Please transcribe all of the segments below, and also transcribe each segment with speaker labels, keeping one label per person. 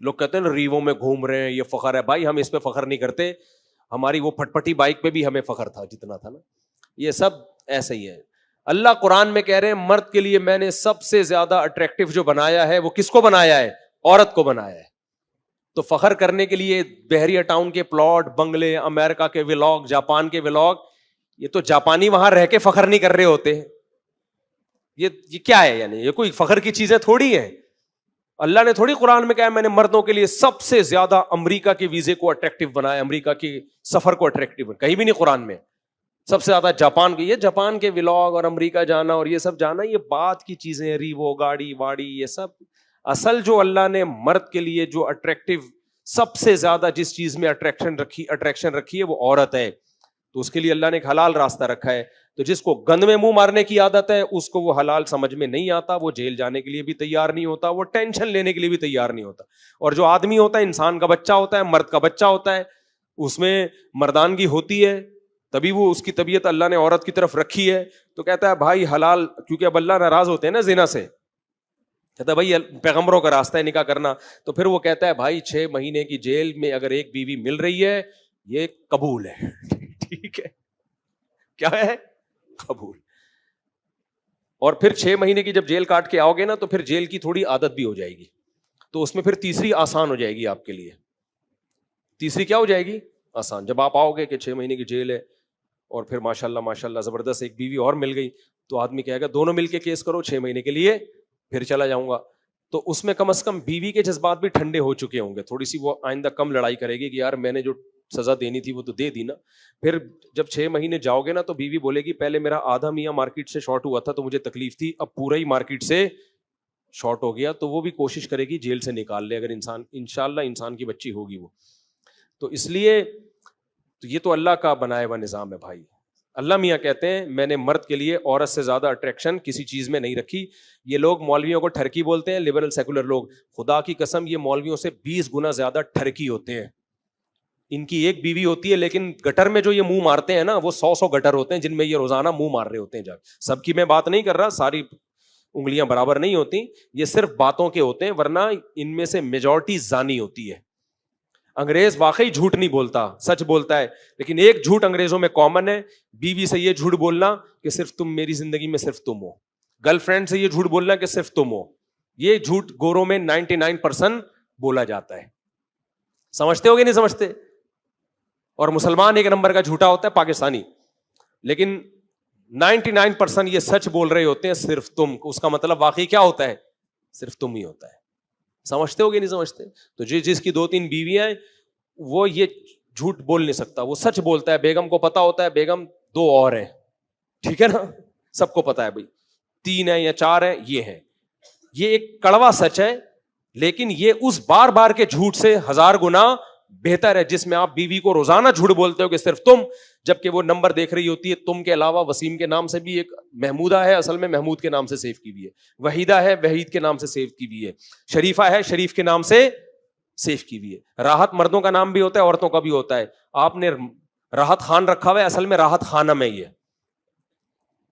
Speaker 1: لوگ کہتے ہیں نا ریووں میں گھوم رہے ہیں یہ فخر ہے. بھائی ہم اس پہ فخر نہیں کرتے, ہماری وہ پھٹ پھٹی بائک پہ بھی ہمیں فخر تھا جتنا تھا نا, یہ سب ایسا ہی ہے. اللہ قرآن میں کہہ رہے ہیں مرد کے لیے میں نے سب سے زیادہ اٹریکٹیو جو بنایا ہے وہ کس کو بنایا ہے؟ عورت کو بنایا ہے. تو فخر کرنے کے لیے بحریہ ٹاؤن کے پلاٹ, بنگلے, امریکہ کے ولاگ, جاپان کے ولاگ, یہ تو جاپانی وہاں رہ کے فخر نہیں کر رہے ہوتے ہیں. یہ کیا ہے؟ یعنی یہ کوئی فخر کی چیزیں تھوڑی ہیں. اللہ نے تھوڑی قرآن میں کہا میں نے مردوں کے لیے سب سے زیادہ امریکہ کے ویزے کو اٹریکٹیو بنایا, امریکہ کے سفر کو اٹریکٹیو, کہیں بھی نہیں قرآن میں. سب سے زیادہ جاپان کے, یہ جاپان کے ولاگ اور امریکہ جانا اور یہ سب جانا, یہ بات کی چیزیں, ریوو, گاڑی واڑی, یہ سب. اصل جو اللہ نے مرد کے لیے جو اٹریکٹیو سب سے زیادہ جس چیز میں اٹریکشن رکھی ہے وہ عورت ہے. تو اس کے لیے اللہ نے ایک حلال راستہ رکھا ہے. تو جس کو گند میں منہ مارنے کی عادت ہے اس کو وہ حلال سمجھ میں نہیں آتا, وہ جیل جانے کے لیے بھی تیار نہیں ہوتا, وہ ٹینشن لینے کے لیے بھی تیار نہیں ہوتا. اور جو آدمی ہوتا ہے, انسان کا بچہ ہوتا ہے, مرد کا بچہ ہوتا ہے, اس میں مردانگی ہوتی ہے, تبھی وہ اس کی طبیعت اللہ نے عورت کی طرف رکھی ہے. تو کہتا ہے بھائی حلال, کیونکہ اب اللہ ناراض ہوتے ہیں نا زنا سے, کہتا ہے بھائی پیغمبروں کا راستہ ہے نکاح کرنا. تو پھر وہ کہتا ہے بھائی 6 مہینے کی جیل میں اگر ایک بیوی مل رہی ہے یہ قبول ہے. ٹھیک ہے, کیا ہے؟ قبول. اور پھر 6 مہینے کی جب جیل کاٹ کے آؤ گے نا تو پھر جیل کی تھوڑی عادت بھی ہو جائے گی, تو اس میں پھر تیسری آسان ہو جائے گی آپ کے لیے. تیسری کیا ہو جائے گی؟ آسان. جب آپ آؤ گے کہ 6 مہینے کی جیل ہے اور پھر ماشاءاللہ زبردست ایک بیوی اور مل گئی, تو آدمی کہے گا دونوں مل کے کیس کرو 6 مہینے کے لیے, پھر چلا جاؤں گا. تو اس میں کم از کم بیوی کے جذبات بھی ٹھنڈے ہو چکے ہوں گے, تھوڑی سی وہ آئندہ کم لڑائی کرے گی کہ یار میں نے جو سزا دینی تھی وہ تو دے دی نا. پھر جب 6 مہینے جاؤ گے نا تو بیوی بولے گی پہلے میرا آدھا میاں مارکیٹ سے شارٹ ہوا تھا تو مجھے تکلیف تھی, اب پورا ہی مارکیٹ سے شارٹ ہو گیا, تو وہ بھی کوشش کرے گی جیل سے نکال لے اگر انسان انشاءاللہ انسان کی بچی ہوگی وہ. تو اس لیے تو یہ تو اللہ کا بنایا ہوا نظام ہے بھائی. اللہ میاں کہتے ہیں میں نے مرد کے لیے عورت سے زیادہ اٹریکشن کسی چیز میں نہیں رکھی. یہ لوگ مولویوں کو ٹھرکی بولتے ہیں, لبرل سیکولر لوگ, خدا کی قسم یہ مولویوں سے 20 گنا زیادہ ٹھرکی ہوتے ہیں. ان کی ایک بیوی ہوتی ہے لیکن گٹر میں جو یہ منہ مارتے ہیں نا وہ 100 گٹر ہوتے ہیں جن میں یہ روزانہ منہ مار رہے ہوتے ہیں. سب کی میں بات نہیں کر رہا, ساری انگلیاں برابر نہیں ہوتی, یہ صرف باتوں کے ہوتے ہیں, ورنہ ان میں سے میجورٹی زانی ہوتی ہے. انگریز واقعی جھوٹ نہیں بولتا, سچ بولتا ہے, لیکن ایک جھوٹ انگریزوں میں کامن ہے, بیوی سے یہ جھوٹ بولنا کہ صرف تم میری زندگی میں صرف تم ہو. گرل فرینڈ سے یہ جھوٹ بولنا کہ صرف تم ہو. یہ جھوٹ گوروں میں 99% بولا جاتا ہے. سمجھتے ہو کہ نہیں سمجھتے؟ اور مسلمان ایک نمبر کا جھوٹا ہوتا ہے پاکستانی, لیکن 99% یہ سچ بول رہے ہوتے ہیں صرف تم. اس کا مطلب واقعی کیا ہوتا ہے؟ صرف تم ہی ہوتا ہے. سمجھتے ہو کہ نہیں سمجھتے؟ تو جس کی 2-3 بیویاں ہیں وہ یہ جھوٹ بول نہیں سکتا, وہ سچ بولتا ہے. بیگم کو پتا ہوتا ہے بیگم 2 اور ہیں, ٹھیک ہے نا, سب کو پتا ہے بھائی 3 ہیں یا 4 ہیں, یہ ہیں. یہ ایک کڑوا سچ ہے, لیکن یہ اس بار بار کے جھوٹ سے 1000 گنا بہتر ہے جس میں آپ بیوی کو روزانہ جھوٹ بولتے ہو کہ صرف تم, جبکہ وہ نمبر دیکھ رہی ہوتی ہے تم کے علاوہ وسیم کے نام سے بھی ایک محمودہ ہے, اصل میں محمود کے نام سے سیو کی ہوئی ہے, وحیدہ ہے وحید کے نام سے سیو کی ہوئی ہے, شریفہ ہے شریف کے نام سے سیو کی ہوئی ہے. راحت مردوں کا نام بھی ہوتا ہے عورتوں کا بھی ہوتا ہے. آپ نے راحت خان رکھا ہوا ہے, اصل میں راحت خانم ہے, یہ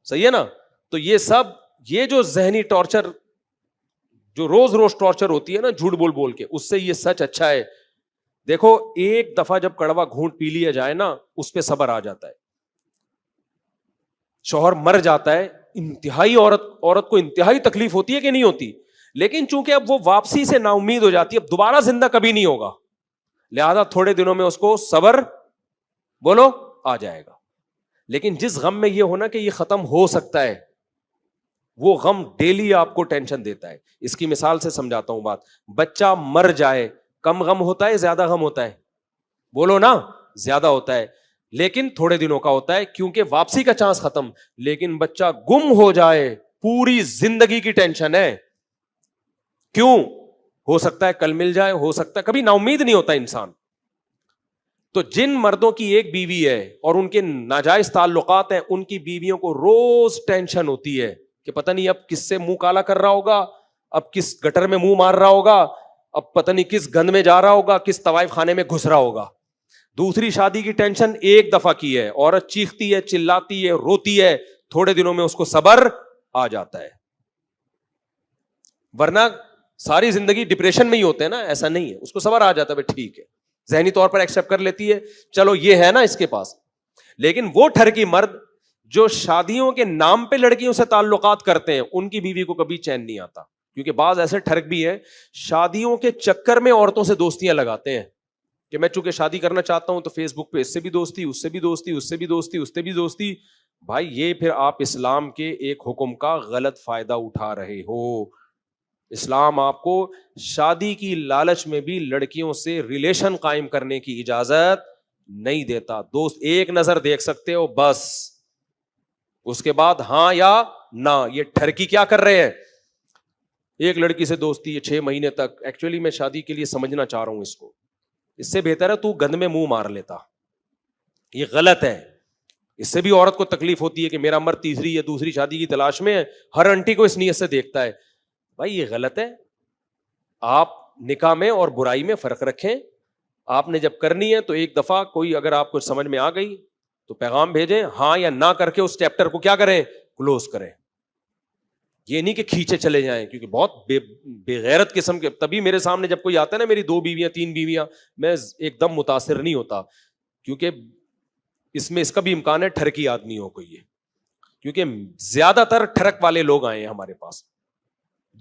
Speaker 1: صحیح ہے نا. تو یہ سب یہ جو ذہنی ٹارچر جو روز ٹارچر ہوتی ہے نا جھوٹ بول بول کے, اس سے یہ سچ اچھا ہے. دیکھو ایک دفعہ جب کڑوا گھونٹ پی لیا جائے نا اس پہ صبر آ جاتا ہے. شوہر مر جاتا ہے, انتہائی عورت کو انتہائی تکلیف ہوتی ہے کہ نہیں ہوتی, لیکن چونکہ اب وہ واپسی سے نا امید ہو جاتی ہے, اب دوبارہ زندہ کبھی نہیں ہوگا, لہذا تھوڑے دنوں میں اس کو صبر بولو آ جائے گا. لیکن جس غم میں یہ ہونا کہ یہ ختم ہو سکتا ہے, وہ غم ڈیلی آپ کو ٹینشن دیتا ہے. اس کی مثال سے سمجھاتا ہوں بات. بچہ مر جائے کم غم ہوتا ہے زیادہ غم ہوتا ہے؟ بولو نا, زیادہ ہوتا ہے, لیکن تھوڑے دنوں کا ہوتا ہے کیونکہ واپسی کا چانس ختم. لیکن بچہ گم ہو جائے پوری زندگی کی ٹینشن ہے. کیوں؟ ہو سکتا ہے کل مل جائے, ہو سکتا ہے, کبھی نا امید نہیں ہوتا انسان. تو جن مردوں کی ایک بیوی ہے اور ان کے ناجائز تعلقات ہیں, ان کی بیویوں کو روز ٹینشن ہوتی ہے کہ پتہ نہیں اب کس سے منہ کالا کر رہا ہوگا, اب کس گٹر میں منہ مار رہا ہوگا, اب پتہ نہیں کس گند میں جا رہا ہوگا, کس طوائف خانے میں گھس رہا ہوگا. دوسری شادی کی ٹینشن ایک دفعہ کی ہے, عورت چیختی ہے, چلاتی ہے, روتی ہے, تھوڑے دنوں میں اس کو صبر آ جاتا ہے. ورنہ ساری زندگی ڈپریشن میں ہی ہوتے ہیں نا, ایسا نہیں ہے, اس کو صبر آ جاتا ہے, ٹھیک ہے, ذہنی طور پر ایکسپٹ کر لیتی ہے, چلو یہ ہے نا اس کے پاس. لیکن وہ ٹھرکی مرد جو شادیوں کے نام پہ لڑکیوں سے تعلقات کرتے ہیں, ان کی بیوی کو کبھی چین نہیں آتا, کیونکہ بعض ایسے ٹھرک بھی ہیں شادیوں کے چکر میں عورتوں سے دوستیاں لگاتے ہیں کہ میں چونکہ شادی کرنا چاہتا ہوں تو فیس بک پہ اس سے بھی دوستی, اس سے بھی دوستی, اس سے بھی دوستی, اس سے بھی دوستی. بھائی یہ پھر آپ اسلام کے ایک حکم کا غلط فائدہ اٹھا رہے ہو. اسلام آپ کو شادی کی لالچ میں بھی لڑکیوں سے ریلیشن قائم کرنے کی اجازت نہیں دیتا. دوست ایک نظر دیکھ سکتے ہو بس, اس کے بعد ہاں یا نہ. یہ ٹھرکی کیا کر رہے ہیں, ایک لڑکی سے دوستی ہے 6 مہینے تک, ایکچولی میں شادی کے لیے سمجھنا چاہ رہا ہوں اس کو, اس سے بہتر ہے تو گند میں منہ مار لیتا. یہ غلط ہے. اس سے بھی عورت کو تکلیف ہوتی ہے کہ میرا مرد تیسری یا دوسری شادی کی تلاش میں ہے, ہر انٹی کو اس نیت سے دیکھتا ہے. بھائی یہ غلط ہے. آپ نکاح میں اور برائی میں فرق رکھیں. آپ نے جب کرنی ہے تو ایک دفعہ کوئی اگر آپ کو سمجھ میں آ گئی تو پیغام بھیجیں, ہاں یا نہ کر کے اس چیپٹر کو کیا کریں, کلوز کریں. یہ نہیں کہ کھینچے چلے جائیں, کیونکہ بہت بے غیرت قسم کے. تبھی میرے سامنے جب کوئی آتا ہے نا میری 2 بیویاں 3 بیویاں, میں ایک دم متاثر نہیں ہوتا, کیونکہ اس میں اس کا بھی امکان ہے ٹھرکی آدمی ہو کوئی, کیونکہ زیادہ تر ٹھرک والے لوگ آئے ہیں ہمارے پاس.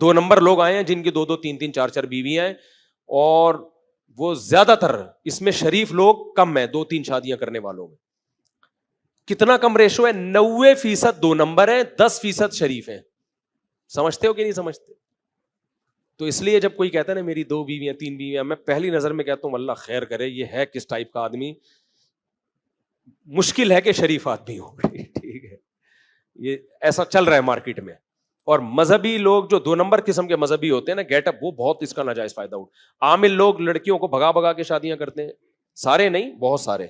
Speaker 1: 2 نمبر لوگ آئے ہیں جن کی 2 3 3 4 4 بیویاں ہیں, اور وہ زیادہ تر اس میں شریف لوگ کم ہیں 2 3 شادیاں کرنے والوں میں. کتنا کم ریشو ہے, 90% 2 نمبر ہیں, 10% شریف ہیں. سمجھتے ہو کہ نہیں سمجھتے؟ تو اس لیے جب کوئی کہتا ہے نا میری 2 بیویاں 3 بیویاں, میں پہلی نظر میں کہتا ہوں اللہ خیر کرے, یہ ہے کس ٹائپ کا آدمی. مشکل ہے کہ شریف آدمی ہو. ٹھیک ہے, یہ ایسا چل رہا ہے مارکیٹ میں. اور مذہبی لوگ جو 2 نمبر قسم کے مذہبی ہوتے ہیں نا, گیٹ اپ, وہ بہت اس کا ناجائز فائدہ اٹھا. عامل لوگ لڑکیوں کو بھگا بھگا کے شادیاں کرتے ہیں, سارے نہیں بہت سارے.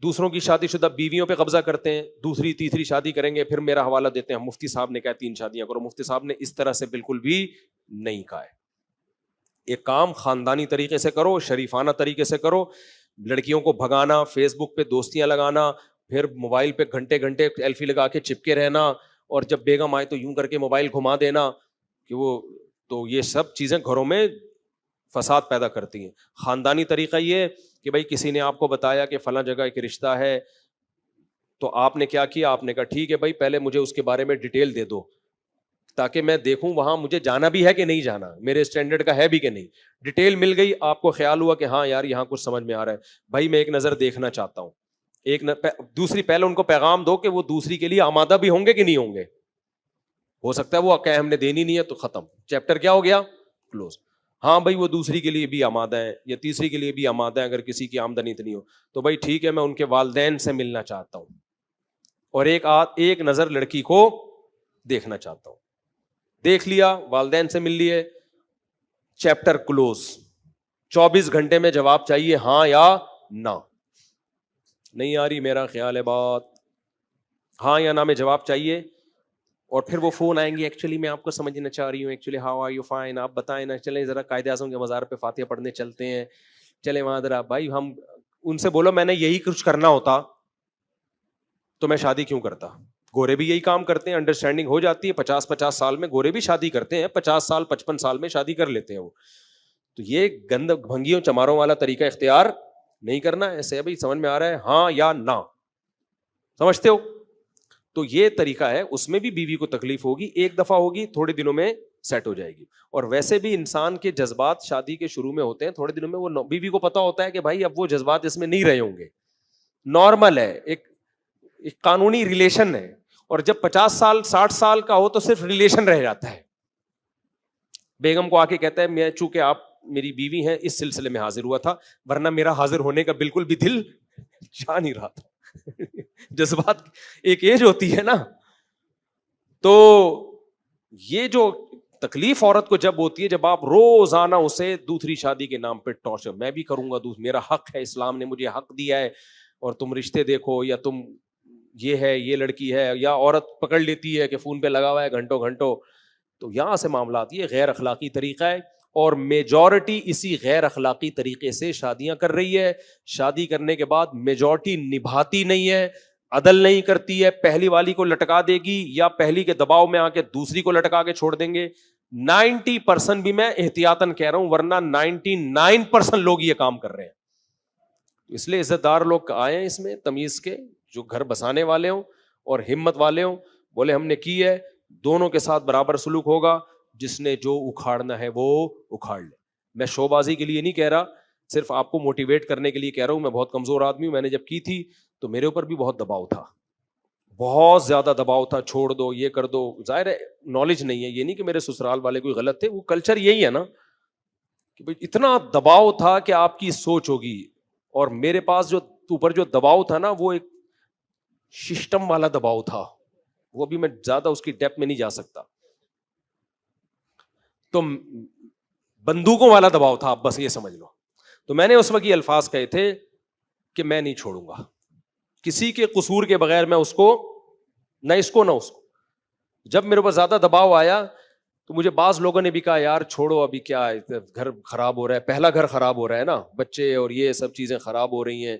Speaker 1: دوسروں کی شادی شدہ بیویوں پہ قبضہ کرتے ہیں, دوسری تیسری شادی کریں گے, پھر میرا حوالہ دیتے ہیں مفتی صاحب نے کہا 3 شادیاں کرو. مفتی صاحب نے اس طرح سے بالکل بھی نہیں کہا ہے. ایک کام خاندانی طریقے سے کرو, شریفانہ طریقے سے کرو. لڑکیوں کو بھگانا, فیس بک پہ دوستیاں لگانا, پھر موبائل پہ گھنٹے گھنٹے سیلفی لگا کے چپکے رہنا, اور جب بیگم آئے تو یوں کر کے موبائل گھما دینا کہ وہ, تو یہ سب چیزیں گھروں میں فساد پیدا کرتی ہیں. خاندانی طریقہ یہ کہ بھائی کسی نے آپ کو بتایا کہ فلاں جگہ ایک رشتہ ہے, تو آپ نے کیا کیا, آپ نے کہا ٹھیک ہے بھائی پہلے مجھے اس کے بارے میں ڈیٹیل دے دو تاکہ میں دیکھوں وہاں مجھے جانا بھی ہے کہ نہیں جانا, میرے اسٹینڈرڈ کا ہے بھی کہ نہیں. ڈیٹیل مل گئی, آپ کو خیال ہوا کہ ہاں یار یہاں کچھ سمجھ میں آ رہا ہے, بھائی میں ایک نظر دیکھنا چاہتا ہوں. دوسری پہلے ان کو پیغام دو کہ وہ دوسری کے لیے آمادہ بھی ہوں گے کہ نہیں ہوں گے. ہو سکتا ہے وہ کہ ہم نے دینی نہیں ہے تو ختم, چیپٹر کیا ہو گیا, کلوز. ہاں بھائی وہ دوسری کے لیے بھی آمادہ ہے یا تیسری کے لیے بھی آمادہ ہے, اگر کسی کی آمدنی اتنی ہو تو بھائی ٹھیک ہے, میں ان کے والدین سے ملنا چاہتا ہوں اور ایک نظر لڑکی کو دیکھنا چاہتا ہوں. دیکھ لیا, والدین سے مل لیے, چیپٹر کلوز. 24 گھنٹے میں جواب چاہیے ہاں یا نہ. نہیں آ رہی میرا خیال ہے بات, ہاں یا نہ میں جواب چاہیے. اور پھر وہ فون آئیں گے, ایکچولی میں آپ کو سمجھنا چاہ رہی ہوں, actually how are you fine, آپ بتائیں نا, چلیں ذرا قائد اعظم کے مزار پہ فاتحہ پڑھنے چلتے ہیں, چلیں وہاں ذرا. بھائی ہم ان سے بولو میں نے یہی کچھ کرنا ہوتا تو میں شادی کیوں کرتا. گورے بھی یہی کام کرتے ہیں, انڈرسٹینڈنگ ہو جاتی ہے, 50 سال میں گورے بھی شادی کرتے ہیں, 50 سال 55 سال میں شادی کر لیتے ہیں وہ. تو یہ گند بھنگیوں چماروں والا طریقہ اختیار نہیں کرنا. ایسے بھائی سمجھ میں آ رہا ہے ہاں یا نہ, سمجھتے ہو؟ تو یہ طریقہ ہے, اس میں بھی بیوی کو تکلیف ہوگی, ایک دفعہ ہوگی, تھوڑے دنوں میں سیٹ ہو جائے گی. اور ویسے بھی انسان کے جذبات شادی کے شروع میں ہوتے ہیں, تھوڑے دنوں میں وہ بیوی کو پتا ہوتا ہے کہ بھائی اب وہ جذبات اس میں نہیں رہے ہوں گے, نارمل ہے, ایک قانونی ریلیشن ہے. اور جب 50 سال 60 سال کا ہو تو صرف ریلیشن رہ جاتا ہے. بیگم کو آ کے کہتا ہے میں چونکہ آپ میری بیوی ہیں اس سلسلے میں حاضر ہوا تھا, ورنہ میرا حاضر ہونے کا بالکل بھی دل چاہ نہیں رہا تھا. جذبات ایک ایج ہوتی ہے نا, تو یہ جو تکلیف عورت کو جب ہوتی ہے جب آپ روزانہ اسے دوسری شادی کے نام پہ ٹارچر, میں بھی کروں گا, میرا حق ہے, اسلام نے مجھے حق دیا ہے, اور تم رشتے دیکھو, یا تم یہ ہے, یہ لڑکی ہے, یا عورت پکڑ لیتی ہے کہ فون پہ لگا ہوا ہے گھنٹوں گھنٹوں. تو یہاں سے معاملات, یہ غیر اخلاقی طریقہ ہے, اور میجورٹی اسی غیر اخلاقی طریقے سے شادیاں کر رہی ہے. شادی کرنے کے بعد میجورٹی نبھاتی نہیں ہے, عدل نہیں کرتی ہے, پہلی والی کو لٹکا دے گی یا پہلی کے دباؤ میں آ کے دوسری کو لٹکا کے چھوڑ دیں گے. 90% بھی میں احتیاطاً کہہ رہا ہوں، ورنہ 99% لوگ یہ کام کر رہے ہیں. اس لیے عزت دار لوگ آئے ہیں اس میں تمیز کے، جو گھر بسانے والے ہوں اور ہمت والے ہوں، بولے ہم نے کی ہے، دونوں کے ساتھ برابر سلوک ہوگا. جس نے جو اکھاڑنا ہے وہ اکھاڑ لے. میں شو بازی کے لیے نہیں کہہ رہا، صرف آپ کو موٹیویٹ کرنے کے لیے کہہ رہا ہوں. میں بہت کمزور آدمی ہوں، میں نے جب کی تھی تو میرے اوپر بھی بہت دباؤ تھا، بہت زیادہ دباؤ تھا، چھوڑ دو، یہ کر دو. ظاہر ہے نالج نہیں ہے، یہ نہیں کہ میرے سسرال والے کوئی غلط تھے، وہ کلچر یہی ہے نا کہ بھائی اتنا دباؤ تھا کہ آپ کی سوچ ہوگی. اور میرے پاس جو اوپر جو دباؤ تھا نا، وہ ایک سسٹم والا دباؤ تھا، وہ بھی میں زیادہ اس کی ڈیپتھ میں نہیں جا سکتا. تو بندوقوں والا دباؤ تھا، آپ بس یہ سمجھ لو. تو میں نے اس وقت یہ الفاظ کہے تھے کہ میں نہیں چھوڑوں گا کسی کے قصور کے بغیر، میں اس کو نہ اس کو نہ اس کو. جب میرے اوپر زیادہ دباؤ آیا تو مجھے بعض لوگوں نے بھی کہا یار چھوڑو ابھی، کیا ہے گھر خراب ہو رہا ہے، پہلا گھر خراب ہو رہا ہے نا، بچے اور یہ سب چیزیں خراب ہو رہی ہیں.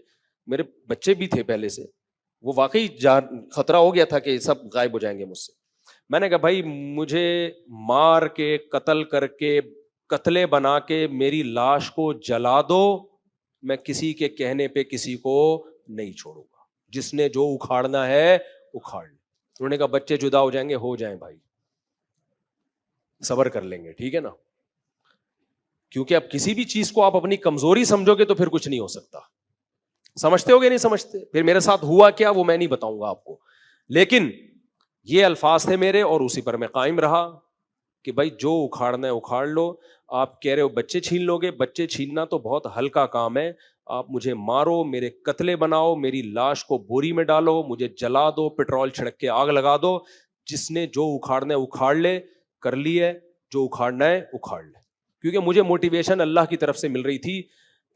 Speaker 1: میرے بچے بھی تھے پہلے سے، وہ واقعی خطرہ ہو گیا تھا کہ سب غائب ہو جائیں گے مجھ سے. میں نے کہا بھائی مجھے مار کے قتل کر کے قتلے بنا کے میری لاش کو جلا دو، میں کسی کے کہنے پہ کسی کو نہیں چھوڑوں گا. جس نے جو اکھاڑنا ہے اکھاڑ لے. انہوں نے کہا بچے جدا ہو جائیں گے، ہو جائیں بھائی، صبر کر لیں گے، ٹھیک ہے نا. کیونکہ اب کسی بھی چیز کو آپ اپنی کمزوری سمجھو گے تو پھر کچھ نہیں ہو سکتا. سمجھتے ہو گے نہیں سمجھتے؟ پھر میرے ساتھ ہوا کیا وہ میں نہیں بتاؤں گا آپ کو، لیکن یہ الفاظ تھے میرے اور اسی پر میں قائم رہا کہ بھائی جو اکھاڑنا ہے اکھاڑ لو. آپ کہہ رہے ہو بچے چھین لو گے، بچے چھیننا تو بہت ہلکا کام ہے. آپ مجھے مارو، میرے قتلے بناؤ، میری لاش کو بوری میں ڈالو، مجھے جلا دو، پیٹرول چھڑک کے آگ لگا دو. جس نے جو اکھاڑنا ہے اکھاڑ لے، کر لی ہے، جو اکھاڑنا ہے اکھاڑ لے. کیونکہ مجھے موٹیویشن اللہ کی طرف سے مل رہی تھی.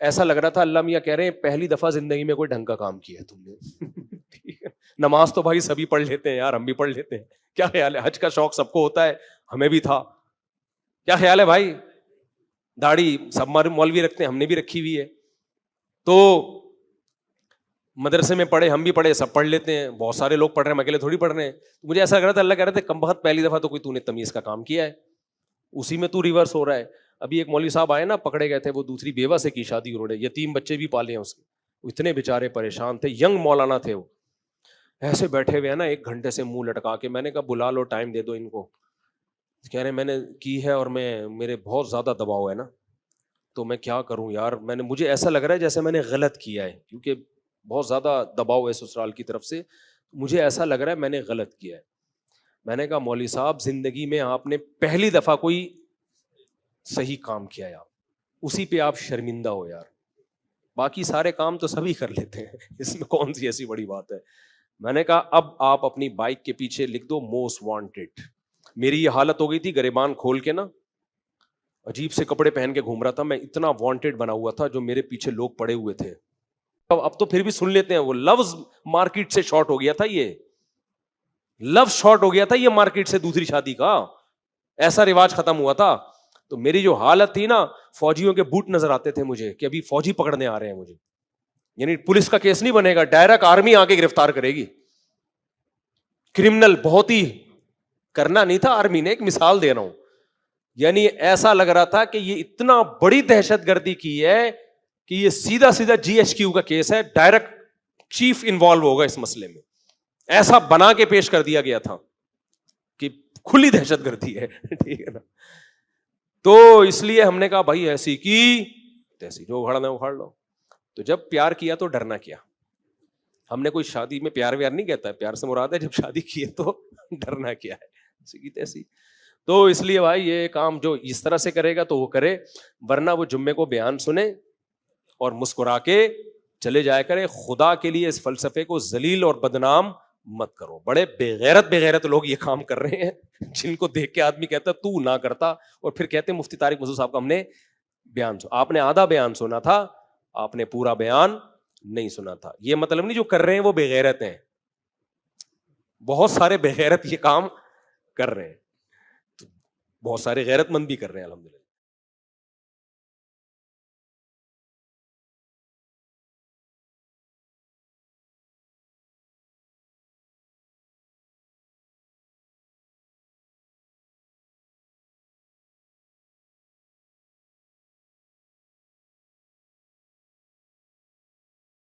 Speaker 1: ایسا لگ رہا تھا اللہ میاں کہہ رہے ہیں پہلی دفعہ زندگی میں کوئی ڈھنگ کا کام کیا ہے تم نے. ٹھیک ہے، نماز تو بھائی سبھی پڑھ لیتے ہیں یار، ہم بھی پڑھ لیتے ہیں، کیا خیال ہے؟ حج کا شوق سب کو ہوتا ہے، ہمیں بھی تھا. کیا خیال ہے بھائی؟ داڑھی سب مولوی رکھتے ہیں، ہم نے بھی رکھی ہوئی ہے. تو مدرسے میں پڑھے، ہم بھی پڑھے، سب پڑھ لیتے ہیں، بہت سارے لوگ پڑھ رہے ہیں، ہم اکیلے تھوڑی پڑھ رہے ہیں. مجھے ایسا لگ رہا تھا اللہ کہہ رہے تھے کم بخت پہلی دفعہ تو کوئی تو نے تمیز کا کام کیا ہے، اسی میں تو ریورس ہو رہا ہے. ابھی ایک مولوی صاحب آئے نا، پکڑے گئے تھے، وہ دوسری بیوہ سے کی شادی، انہوں نے یتیم بچے بھی پالے ہیں اس کے. اتنے بےچارے پریشان تھے، ینگ مولانا تھے، وہ ایسے بیٹھے ہوئے ہیں نا 1 گھنٹے سے منہ لٹکا کے. میں نے کہا بلا لو، ٹائم دے دو ان کو. کہہ رہے میں نے کی ہے اور میرے بہت زیادہ دباؤ ہے نا، تو میں کیا کروں یار. مجھے ایسا لگ رہا ہے جیسے میں نے غلط کیا ہے، کیونکہ بہت زیادہ دباؤ ہے سسرال کی طرف سے. مجھے ایسا لگ رہا ہے میں نے غلط کیا ہے. میں نے کہا مولوی صاحب زندگی میں آپ نے پہلی دفعہ کوئی صحیح کام کیا ہے، آپ اسی پہ آپ شرمندہ ہو یار. باقی سارے کام تو سبھی کر لیتے ہیں، اس میں کون سی ایسی بڑی بات ہے. میں نے کہا اب آپ اپنی بائک کے پیچھے لکھ دو موسٹ وانٹیڈ. میری یہ حالت ہو گئی تھی، گریبان کھول کے نا عجیب سے کپڑے پہن کے گھوم رہا تھا میں، اتنا وانٹیڈ بنا ہوا تھا، جو میرے پیچھے لوگ پڑے ہوئے تھے. اب تو پھر بھی سن لیتے ہیں، وہ لفظ مارکیٹ سے شارٹ ہو گیا تھا، یہ لفظ شارٹ ہو گیا تھا، یہ مارکیٹ سے دوسری شادی کا ایسا رواج ختم ہوا تھا. تو میری جو حالت تھی نا، فوجیوں کے بوٹ نظر آتے تھے مجھے کہ ابھی فوجی پکڑنے آ رہے ہیں مجھے. یعنی پولیس کا کیس نہیں بنے گا، ڈائریکٹ آرمی آ کے گرفتار کرے گی. کرمنل بہت ہی کرنا نہیں تھا آرمی نے، ایک مثال دے رہا ہوں. یعنی ایسا لگ رہا تھا کہ یہ اتنا بڑی دہشت گردی کی ہے کہ یہ سیدھا سیدھا GHQ کا کیس ہے، ڈائریکٹ چیف انوالو ہوگا اس مسئلے میں. ایسا بنا کے پیش کر دیا گیا تھا کہ کھلی دہشت گردی ہے. ٹھیک ہے نا. تو اس لیے ہم نے کہا بھائی ایسی کی تیسی، جو اکھاڑنا ہے اکھاڑ لو. تو جب پیار کیا تو ڈرنا کیا. ہم نے کوئی شادی میں پیار ویار نہیں کہتا ہے، پیار سے مراد ہے جب شادی کی ہے تو ڈرنا کیا ہے، ایسی کی تیسی. تو اس لیے بھائی یہ کام جو اس طرح سے کرے گا تو وہ کرے، ورنہ وہ جمعے کو بیان سنے اور مسکرا کے چلے جایا کرے. خدا کے لیے اس فلسفے کو ذلیل اور بدنام مت کرو. بڑے بے غیرت لوگ یہ کام کر رہے ہیں، جن کو دیکھ کے آدمی کہتا تو نہ کرتا، اور پھر کہتے مفتی طارق مسعود صاحب کا ہم نے بیان سنا. آپ نے آدھا بیان سنا تھا، آپ نے پورا بیان نہیں سنا تھا. یہ مطلب نہیں جو کر رہے ہیں وہ بے غیرت ہیں، بہت سارے بے غیرت یہ کام کر رہے ہیں، بہت سارے غیرت مند بھی کر رہے ہیں الحمدللہ.